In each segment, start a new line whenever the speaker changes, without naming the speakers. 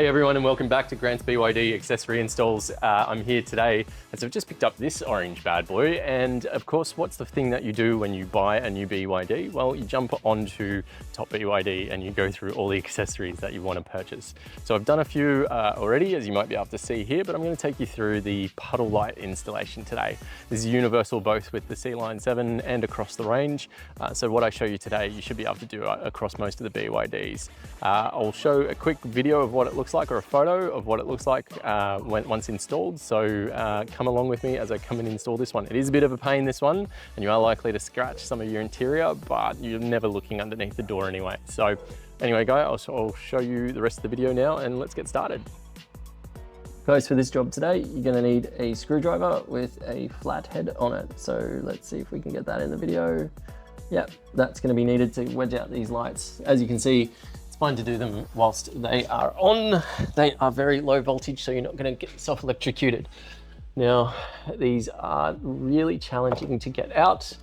Hey everyone, and welcome back to Grant's BYD accessory installs. I'm here today as I've just picked up this orange bad boy, and of course, what's the thing that you do when you buy a new BYD? Well, you jump onto Top BYD and you go through all the accessories that you want to purchase. So I've done a few already, as you might be able to see here, but I'm going to take you through the Puddle Light installation today. This is universal both with the Sealion 7 and across the range. So what I show you today, you should be able to do across most of the BYDs. I'll show a quick video of what it looks like, or a photo of what it looks like once installed. So come along with me as I come and install this one. It is a bit of a pain, this one, and you are likely to scratch some of your interior, but you're never looking underneath the door anyway. So anyway, guys, I'll show you the rest of the video now, and let's get started. Guys, for this job today, you're going to need a screwdriver with a flat head on it. So let's see if we can get that in the video. Yep, that's going to be needed to wedge out these lights. As you can see, fine to do them whilst they are on. They are very low voltage, so you're not going to get yourself electrocuted. Now, these are really challenging to get out.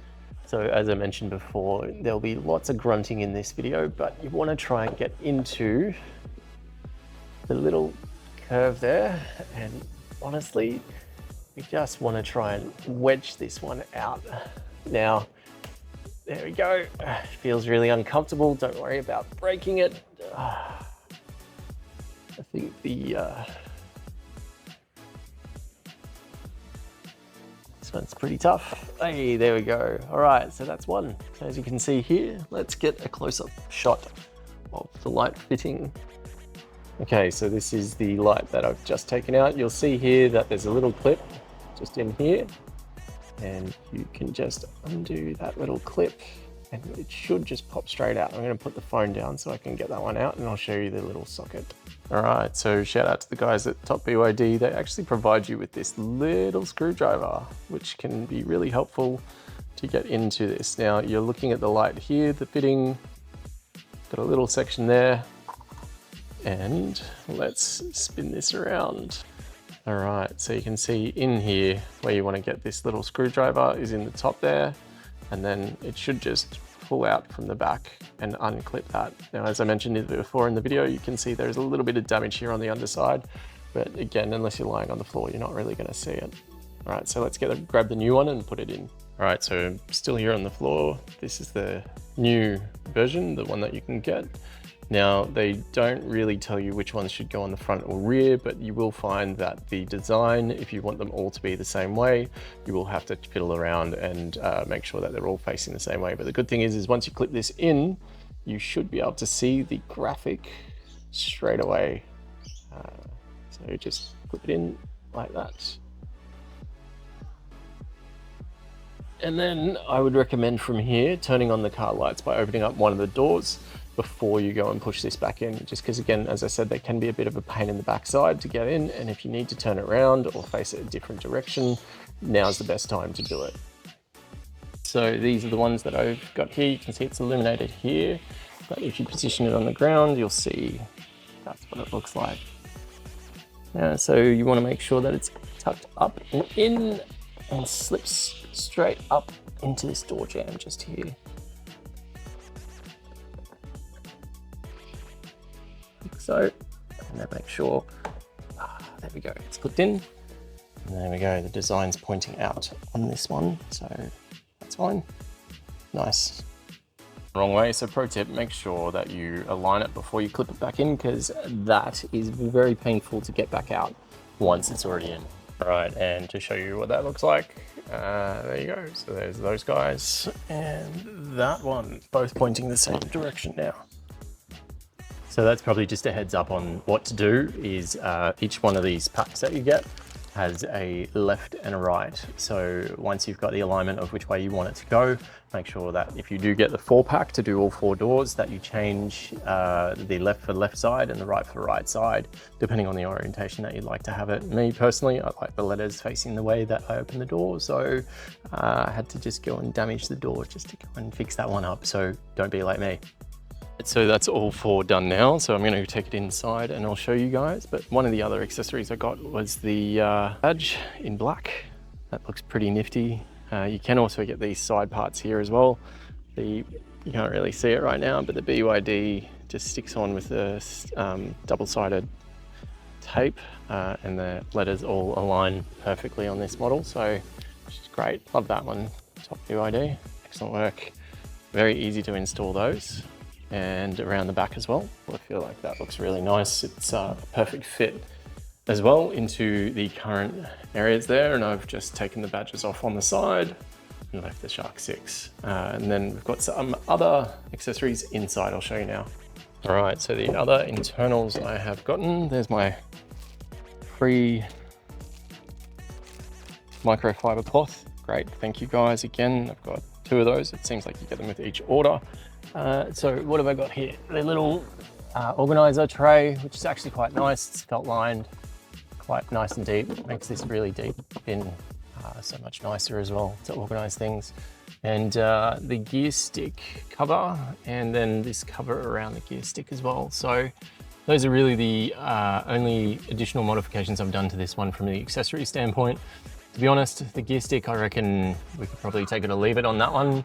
So as I mentioned before, there'll be lots of grunting in this video, but you want to try and get into the little curve there. And honestly, you just want to try and wedge this one out. Now, there we go. Feels really uncomfortable. Don't worry about breaking it. I think this one's pretty tough. Hey, there we go. All right, so that's one. So as you can see here, let's get a close-up shot of the light fitting. Okay, so this is the light that I've just taken out. You'll see here that there's a little clip just in here, and you can just undo that little clip and it should just pop straight out. I'm going to put the phone down so I can get that one out, and I'll show you the little socket. All right, so shout out to the guys at Top BYD. They actually provide you with this little screwdriver, which can be really helpful to get into this. Now you're looking at the light here, the fitting, got a little section there, and let's spin this around. All right, so you can see in here where you want to get this little screwdriver is in the top there, and then it should just pull out from the back and unclip that. Now, as I mentioned before in the video, you can see there's a little bit of damage here on the underside, but again, unless you're lying on the floor, you're not really going to see it. All right, so let's grab the new one and put it in. All right, so I'm still here on the floor. This is the new version, the one that you can get. Now, they don't really tell you which ones should go on the front or rear, but you will find that the design, if you want them all to be the same way, you will have to fiddle around and make sure that they're all facing the same way. But the good thing is once you clip this in, you should be able to see the graphic straight away. So just clip it in like that. And then I would recommend from here, turning on the car lights by opening up one of the doors before you go and push this back in, just because, again, as I said, they can be a bit of a pain in the backside to get in, and if you need to turn it around or face it a different direction, now's the best time to do it. So these are the ones that I've got here. You can see it's illuminated here, but if you position it on the ground, you'll see that's what it looks like. So you want to make sure that it's tucked up and in and slips straight up into this door jamb just here. So, and then make sure, there we go, it's clipped in. And there we go, the design's pointing out on this one, so that's fine. Nice. Wrong way, so pro tip, make sure that you align it before you clip it back in, because that is very painful to get back out once it's already in. All right, and to show you what that looks like, there you go. So there's those guys and that one, both pointing the same direction now. So that's probably just a heads up on what to do is each one of these packs that you get has a left and a right. So once you've got the alignment of which way you want it to go, make sure that if you do get the 4-pack to do all 4 doors, that you change the left for left side and the right for right side, depending on the orientation that you'd like to have it. Me personally, I like the letters facing the way that I open the door. So I had to just go and damage the door just to go and fix that one up. So don't be like me. So that's all 4 done now. So I'm going to take it inside and I'll show you guys. But one of the other accessories I got was the badge in black. That looks pretty nifty. You can also get these side parts here as well. You can't really see it right now, but the BYD just sticks on with the double-sided tape, and the letters all align perfectly on this model, so which is great. Love that one. Top BYD, excellent work. Very easy to install those, and around the back as well. I feel like that looks really nice. It's a perfect fit as well into the current areas there, and I've just taken the badges off on the side and left the Shark 6. And then we've got some other accessories inside I'll show you now. All right, so the other internals I have gotten, there's my free microfiber cloth. Great, thank you guys again. I've got 2 of those. It seems like you get them with each order. So what have I got here? The little organizer tray, which is actually quite nice. It's felt lined, quite nice and deep. It makes this really deep bin so much nicer as well to organize things. And the gear stick cover, and then this cover around the gear stick as well. So those are really the only additional modifications I've done to this one from the accessory standpoint. To be honest, the gear stick, I reckon we could probably take it or leave it on that one.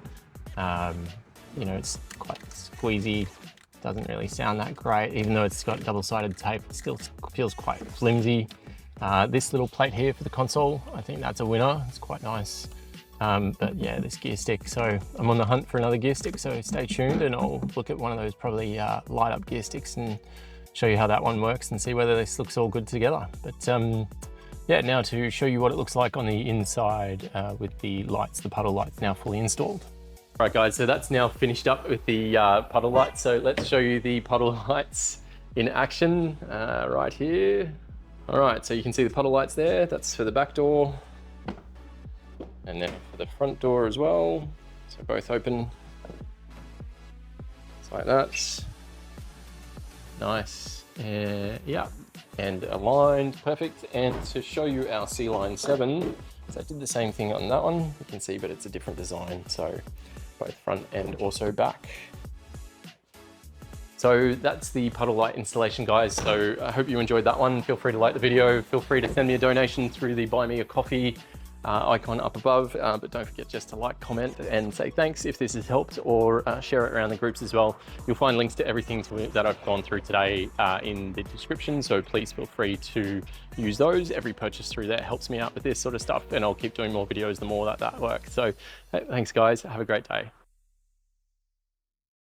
You know, it's quite squeezy, doesn't really sound that great. Even though it's got double-sided tape, it still feels quite flimsy. This little plate here for the console, I think that's a winner. It's quite nice. But yeah, this gear stick. So I'm on the hunt for another gear stick, so stay tuned and I'll look at one of those probably light up gear sticks and show you how that one works and see whether this looks all good together. But yeah, now to show you what it looks like on the inside with the lights. The puddle light's now fully installed. All right guys, so that's now finished up with the puddle light. So let's show you the puddle lights in action right here. All right, so you can see the puddle lights there. That's for the back door. And then for the front door as well. So both open. Just like that. Nice. Yeah, and aligned, perfect. And to show you our Sealion 7, so I did the same thing on that one. You can see, but it's a different design. So both front and also back. So that's the puddle light installation, guys. So I hope you enjoyed that one. Feel free to like the video. Feel free to send me a donation through the Buy Me a Coffee icon up above, but don't forget just to like, comment, and say thanks if this has helped, or share it around the groups as well. You'll find links to everything that I've gone through today in the description, so please feel free to use those. Every purchase through there helps me out with this sort of stuff, and I'll keep doing more videos the more that works. So thanks guys, have a great day.